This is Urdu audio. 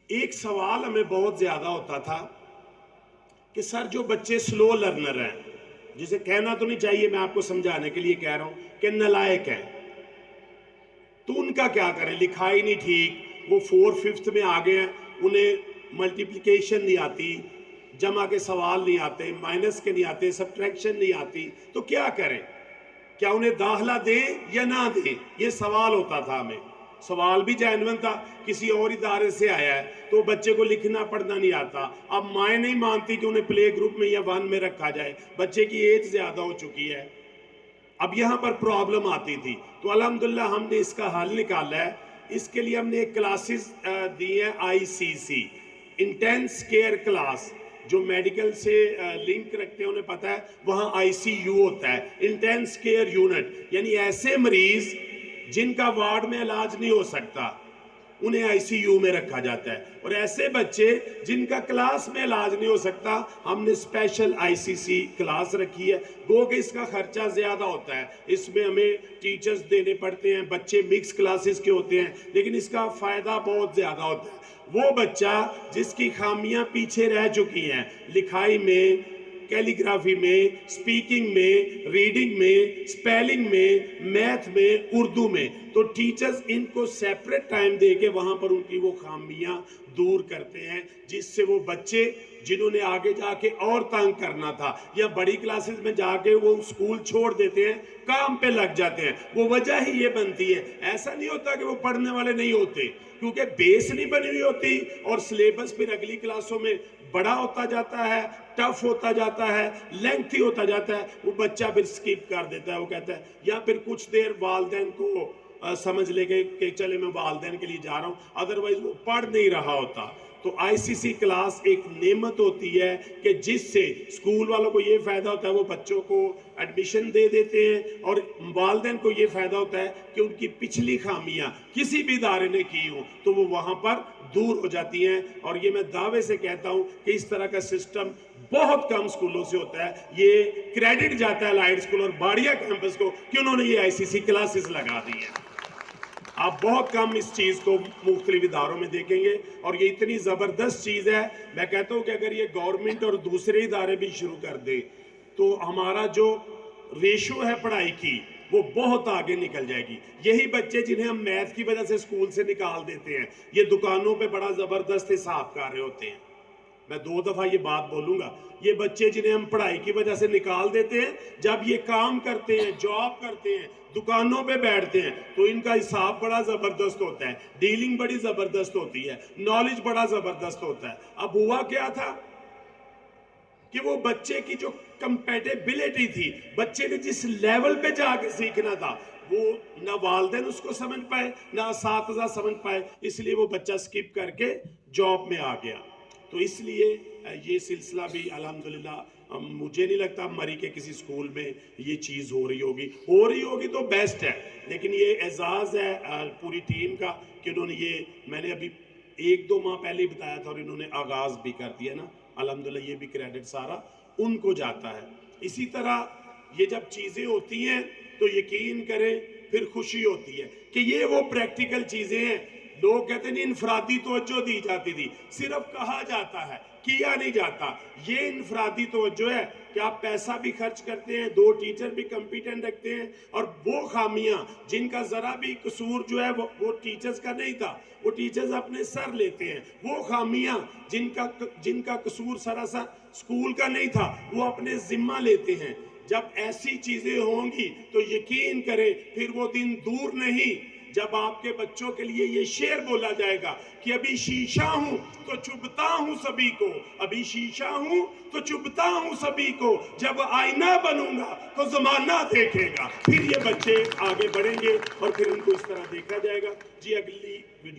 ایک سوال ہمیں بہت زیادہ ہوتا تھا کہ سر جو بچے سلو لرنر ہیں، جسے کہنا تو نہیں چاہیے، میں آپ کو سمجھانے کے لیے کہہ رہا ہوں کہ نالائق ہیں، تو ان کا کیا کریں؟ لکھائی نہیں ٹھیک، وہ 4/5 میں آگے ہیں، انہیں ملٹیپلیکیشن نہیں آتی، جمع کے سوال نہیں آتے، مائنس کے نہیں آتے، سبٹریکشن نہیں آتی، تو کیا کریں؟ کیا انہیں داخلہ دیں یا نہ دیں؟ یہ سوال ہوتا تھا ہمیں. سوال بھی جینون تھا، کسی اور ادارے سے آیا ہے تو بچے کو لکھنا پڑھنا نہیں آتا. اب مائیں نہیں مانتی کہ انہیں پلے گروپ میں یا 1 میں رکھا جائے، بچے کی ایج زیادہ ہو چکی ہے. اب یہاں پر پرابلم آتی تھی، تو الحمدللہ ہم نے اس کا حل نکالا ہے. اس کے لیے ہم نے ایک کلاسز دی ہیں ICC انٹینس کیئر کلاس. جو میڈیکل سے لنک رکھتے ہیں انہیں پتہ ہے وہاں ICU ہوتا ہے، انٹینس کیئر یونٹ، یعنی ایسے مریض جن کا وارڈ میں علاج نہیں ہو سکتا انہیں ICU میں رکھا جاتا ہے، اور ایسے بچے جن کا کلاس میں علاج نہیں ہو سکتا ہم نے اسپیشل ICC کلاس رکھی ہے. گو کہ اس کا خرچہ زیادہ ہوتا ہے، اس میں ہمیں ٹیچرز دینے پڑتے ہیں، بچے مکس کلاسز کے ہوتے ہیں، لیکن اس کا فائدہ بہت زیادہ ہوتا ہے. وہ بچہ جس کی خامیاں پیچھے رہ چکی ہیں لکھائی میں، کیلی گرافی میں، سپیکنگ میں، ریڈنگ میں، سپیلنگ میں، میتھ میں، اردو میں، تو ٹیچرز ان کو سیپریٹ ٹائم دے کے وہاں پر ان کی وہ خامیاں دور کرتے ہیں، جس سے وہ بچے جنہوں نے آگے جا کے اور تنگ کرنا تھا یا بڑی کلاسز میں جا کے وہ اسکول چھوڑ دیتے ہیں، کام پہ لگ جاتے ہیں. وہ وجہ ہی یہ بنتی ہے. ایسا نہیں ہوتا کہ وہ پڑھنے والے نہیں ہوتے، کیونکہ بیس نہیں بنی ہوئی ہوتی اور سلیبس پھر اگلی کلاسوں میں بڑا ہوتا جاتا ہے، ٹف ہوتا جاتا ہے، لینتھی ہوتا جاتا ہے. وہ بچہ پھر سکپ کر دیتا ہے، وہ کہتا ہے، یا پھر کچھ دیر والدین کو سمجھ لے گئے کہ چلے میں والدین کے لیے جا رہا ہوں، ادروائز وہ پڑھ نہیں رہا ہوتا. تو ICC کلاس ایک نعمت ہوتی ہے کہ جس سے اسکول والوں کو یہ فائدہ ہوتا ہے، وہ بچوں کو ایڈمیشن دے دیتے ہیں، اور والدین کو یہ فائدہ ہوتا ہے کہ ان کی پچھلی خامیاں کسی بھی ادارے نے کی ہوں تو وہ وہاں پر دور ہو جاتی ہیں. اور یہ میں دعوے سے کہتا ہوں کہ اس طرح کا سسٹم بہت کم اسکولوں سے ہوتا ہے. یہ کریڈٹ جاتا ہے لائٹ اسکول اور باڑیا کیمپس کو کہ انہوں نے یہ ICC کلاسز لگا دی ہیں. آپ بہت کم اس چیز کو مختلف اداروں میں دیکھیں گے، اور یہ اتنی زبردست چیز ہے. میں کہتا ہوں کہ اگر یہ گورنمنٹ اور دوسرے ادارے بھی شروع کر دیں تو ہمارا جو ریشو ہے پڑھائی کی وہ بہت آگے نکل جائے گی. یہی بچے جنہیں ہم میتھ کی وجہ سے اسکول سے نکال دیتے ہیں، یہ دکانوں پہ بڑا زبردست حساب کر رہے ہوتے ہیں. میں 2 دفعہ یہ بات بولوں گا. یہ بچے جنہیں ہم پڑھائی کی وجہ سے نکال دیتے ہیں، جب یہ کام کرتے ہیں، جاب کرتے ہیں، دکانوں پہ بیٹھتے ہیں، تو ان کا حساب بڑا زبردست ہوتا ہے، ڈیلنگ بڑی زبردست ہوتی ہے، نالج بڑا زبردست ہوتا ہے. اب ہوا کیا تھا کہ وہ بچے کی جو کمپیٹیبلٹی تھی، بچے نے جس لیول پہ جا کے سیکھنا تھا، وہ نہ والدین اس کو سمجھ پائے نہ اساتذہ سمجھ پائے، اس لیے وہ بچہ سکپ کر کے جاب میں آ گیا. تو اس لیے یہ سلسلہ بھی الحمدللہ مجھے نہیں لگتا مری کے کسی اسکول میں یہ چیز ہو رہی ہوگی تو بیسٹ ہے. لیکن یہ اعزاز ہے پوری ٹیم کا کہ انہوں نے یہ، میں نے ابھی 1-2 ماہ پہلے ہی بتایا تھا اور انہوں نے آغاز بھی کر دیا نا. الحمدللہ یہ بھی کریڈٹ سارا ان کو جاتا ہے. اسی طرح یہ جب چیزیں ہوتی ہیں تو یقین کریں پھر خوشی ہوتی ہے کہ یہ وہ پریکٹیکل چیزیں ہیں. لوگ کہتے ہیں انفرادی توجہ دی جاتی تھی، صرف کہا جاتا ہے، کیا نہیں جاتا. یہ انفرادی توجہ ہے کہ آپ پیسہ بھی خرچ کرتے ہیں، 2 ٹیچر بھی کمپیٹنٹ رکھتے ہیں، اور وہ خامیاں جن کا ذرا بھی قصور جو ہے وہ ٹیچرز کا نہیں تھا، وہ ٹیچرز اپنے سر لیتے ہیں. وہ خامیاں جن کا قصور سراسر اسکول کا نہیں تھا وہ اپنے ذمہ لیتے ہیں. جب ایسی چیزیں ہوں گی تو یقین کریں پھر وہ دن دور نہیں جب آپ کے بچوں کے لیے یہ شعر بولا جائے گا کہ ابھی شیشہ ہوں تو چبھتا ہوں سبھی کو، ابھی شیشہ ہوں تو چبھتا ہوں سبھی کو، جب آئینہ بنوں گا تو زمانہ دیکھے گا. پھر یہ بچے آگے بڑھیں گے اور پھر ان کو اس طرح دیکھا جائے گا. جی اگلی ویڈیو